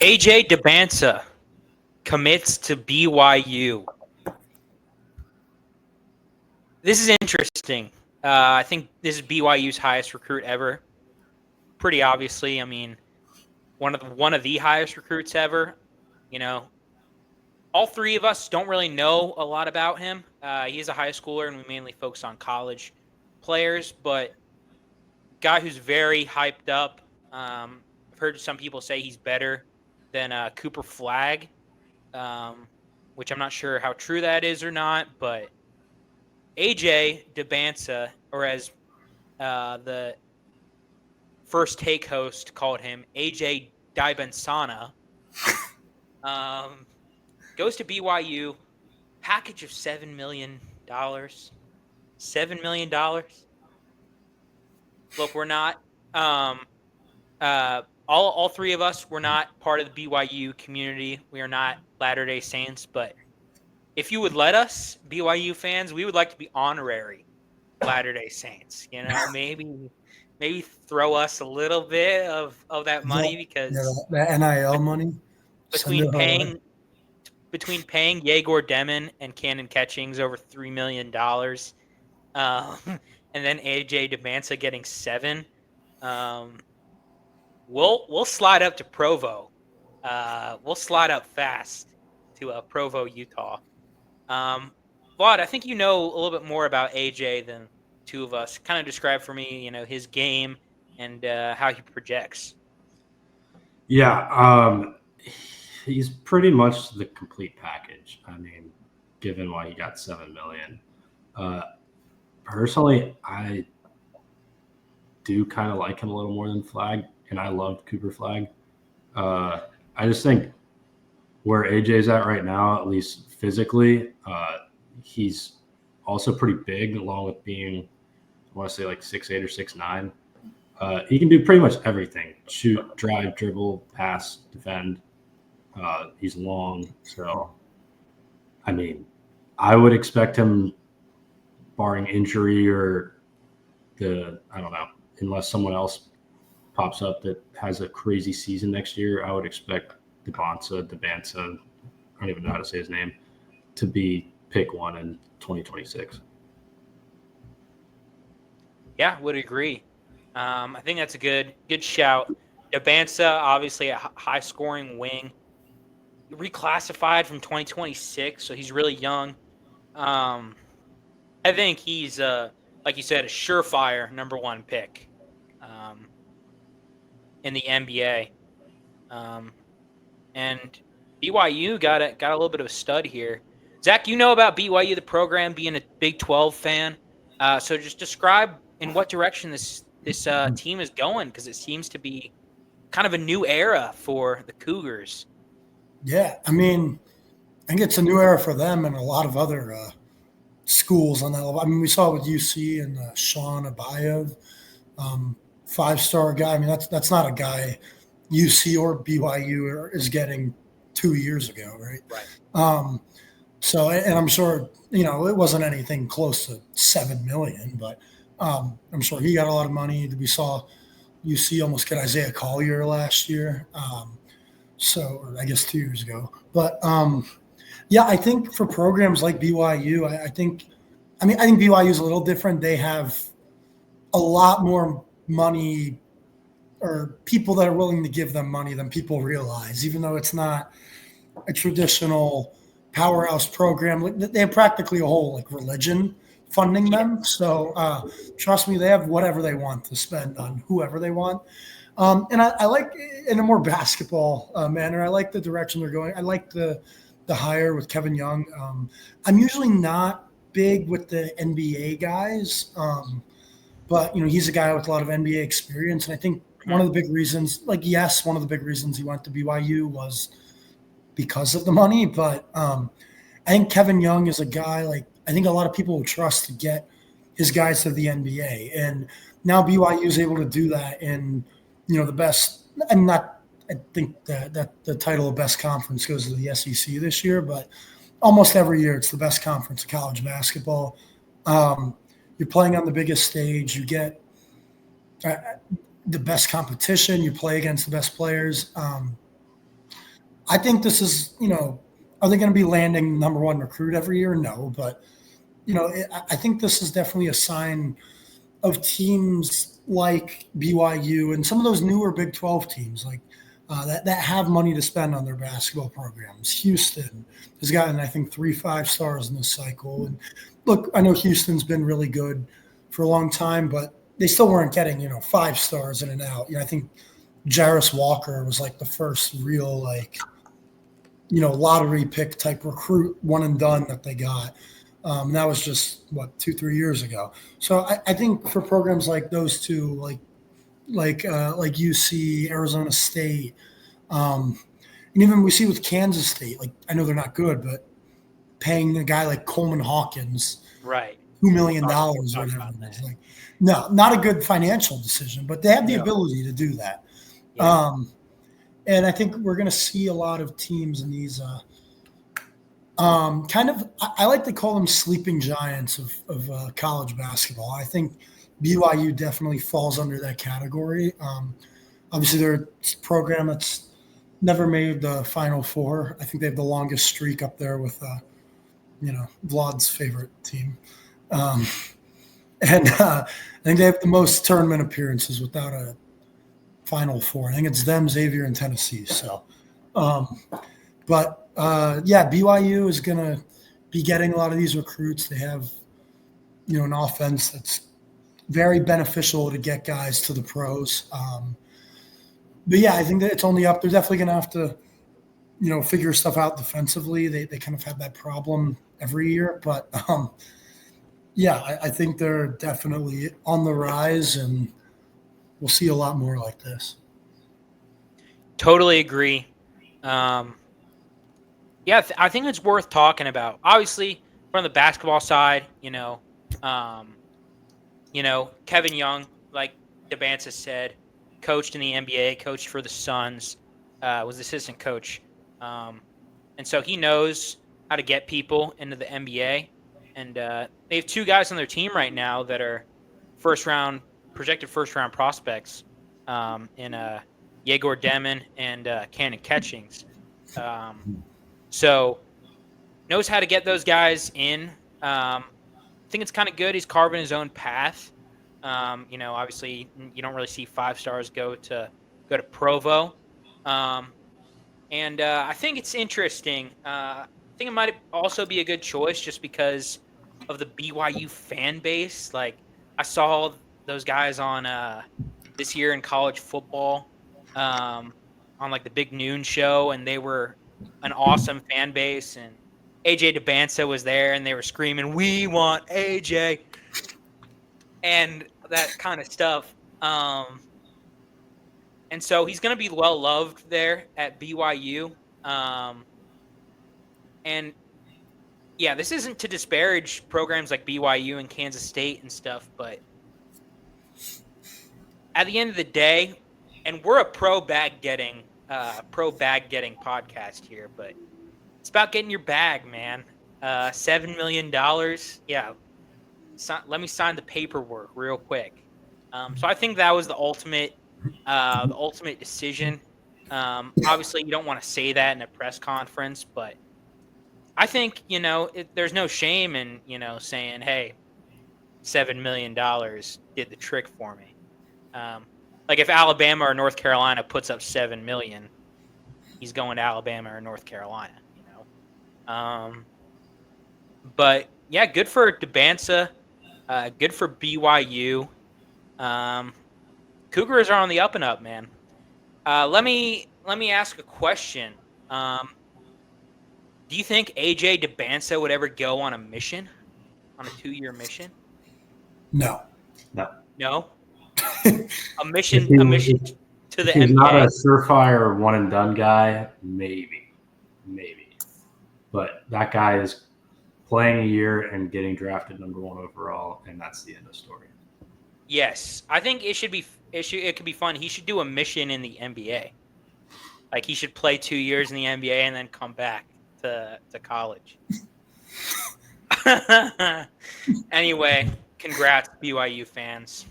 AJ Dybantsa commits to BYU. This is interesting. I think this is BYU's highest recruit ever. Pretty obviously, I mean, one of the highest recruits ever. You know, all three of us don't really know a lot about him. He's a high schooler, and we mainly focus on college players. But guy who's very hyped up. I've heard some people say he's better than Cooper Flagg, which I'm not sure how true that is or not. But AJ Dybantsa, or as the First Take host called him, AJ Dybantsana, goes to BYU, package of $7 million. $7 million. Look, we're not all three of us, we're not part of the BYU community. We are not Latter-day Saints, but if you would let us, BYU fans, we would like to be honorary Latter-day Saints. You know, maybe throw us a little bit of that money because the NIL money between paying Yegor Demon and Cannon Catchings over $3 million, and then AJ Dybantsa getting $7 million, we'll slide up to Provo. We'll slide up fast to Provo, Utah. Vlad, I think you know a little bit more about AJ than two of us. Kind of describe for me, his game and how he projects. Yeah, he's pretty much the complete package. I mean, given why he got $7 million. Personally, I do kind of like him a little more than Flagg, and I loved Cooper Flagg. I just think where AJ's at right now, at least physically, he's also pretty big, along with being, I want to say like 6'8" or 6'9". He can do pretty much everything: shoot, drive, dribble, pass, defend. He's long, so I mean, I would expect him, barring injury or I don't know, unless someone else pops up that has a crazy season next year, I would expect Dybantsa, I don't even know how to say his name, to be pick one in 2026. Yeah, would agree. I think that's a good shout. Dybantsa, obviously a high scoring wing, reclassified from 2026, so he's really young. I think he's, like you said, a surefire number one pick in the NBA. And BYU got a little bit of a stud here. Zach, you know about BYU, the program, being a Big 12 fan. So just describe in what direction this team is going, because it seems to be kind of a new era for the Cougars. Yeah, I mean, I think it's a new era for them and a lot of other schools on that level. I mean, we saw it with UC and Sean Abayev, 5-star guy. I mean, that's not a guy UC or BYU is getting 2 years ago, right? Right. So, and I'm sure, it wasn't anything close to $7 million, but I'm sure he got a lot of money. We saw UC almost get Isaiah Collier last year. Or I guess 2 years ago. But yeah, I think for programs like BYU, I think BYU is a little different. They have a lot more money, or people that are willing to give them money than people realize, even though it's not a traditional powerhouse program. They have practically a whole religion funding them. So trust me, they have whatever they want to spend on whoever they want. And I like, in a more basketball manner, I like the direction they're going. I like the hire with Kevin Young. I'm usually not big with the NBA guys, but he's a guy with a lot of NBA experience, and I think one of the big reasons, one of the big reasons he went to BYU was because of the money. But I think Kevin Young is a guy I think a lot of people would trust to get his guys to the NBA, and now BYU is able to do that in the best. I think that the title of best conference goes to the SEC this year, but almost every year it's the best conference of college basketball. You're playing on the biggest stage. You get the best competition. You play against the best players. I think this is, are they going to be landing number one recruit every year? No, but I think this is definitely a sign of teams like BYU and some of those newer Big 12 teams that have money to spend on their basketball programs. Houston has gotten, I think, 3 5-stars in this cycle. And look, I know Houston's been really good for a long time, but they still weren't getting, 5 stars in and out. I think Jarris Walker was like the first real, lottery pick type recruit, one and done that they got. That was just 2-3 years ago. So I think for programs like those two, like UC, Arizona State, and even we see with Kansas State, I know they're not good, but paying a guy like Coleman Hawkins, right, $2 million or whatever. No, not a good financial decision, but they have the ability to do that. Yeah. And I think we're going to see a lot of teams in these I like to call them sleeping giants of college basketball. I think BYU definitely falls under that category. Obviously, they're a program that's never made the Final Four. I think they have the longest streak up there with, Vlad's favorite team. And I think they have the most tournament appearances without a Final Four. I think it's them, Xavier, and Tennessee. So, BYU is going to be getting a lot of these recruits. They have, an offense that's very beneficial to get guys to the pros. I think that it's only up. They're definitely going to have to, figure stuff out defensively. They kind of have that problem every year. But, I think they're definitely on the rise, and we'll see a lot more like this. Totally agree. I think it's worth talking about. Obviously, from the basketball side, Kevin Young, like Dybantsa said, coached in the NBA, coached for the Suns, was assistant coach. And so he knows how to get people into the NBA. And they have 2 guys on their team right now that are projected first-round prospects in Yegor Demon and Cannon Catchings. So knows how to get those guys in. I think it's kind of good. He's carving his own path. Obviously you don't really see 5 stars go to Provo. I think it's interesting. I think it might also be a good choice just because of the BYU fan base. Like I saw those guys on this year in college football on the Big Noon show, and they were an awesome fan base. And AJ Dybantsa was there, and they were screaming, "We want AJ," and that kind of stuff. And so he's going to be well loved there at BYU. This isn't to disparage programs like BYU and Kansas State and stuff, but at the end of the day, and we're a pro bag getting podcast here, but it's about getting your bag, man. $7 million. Yeah. Let me sign the paperwork real quick. So I think that was the ultimate decision. Obviously, you don't want to say that in a press conference, but I think, there's no shame in, saying, hey, $7 million did the trick for me. If Alabama or North Carolina puts up $7 million, he's going to Alabama or North Carolina, But, yeah, good for Dybantsa. Good for BYU. Cougars are on the up and up, man. Let me ask a question. Do you think AJ Dybantsa would ever go on a mission, on a 2-year mission? No. No. A mission to the NBA. He's not a surefire one and done guy. Maybe, but that guy is playing a year and getting drafted number 1 overall, and that's the end of the story. Yes, I think it could be fun. He should do a mission in the NBA. He should play 2 years in the NBA and then come back to college. Anyway, congrats BYU fans.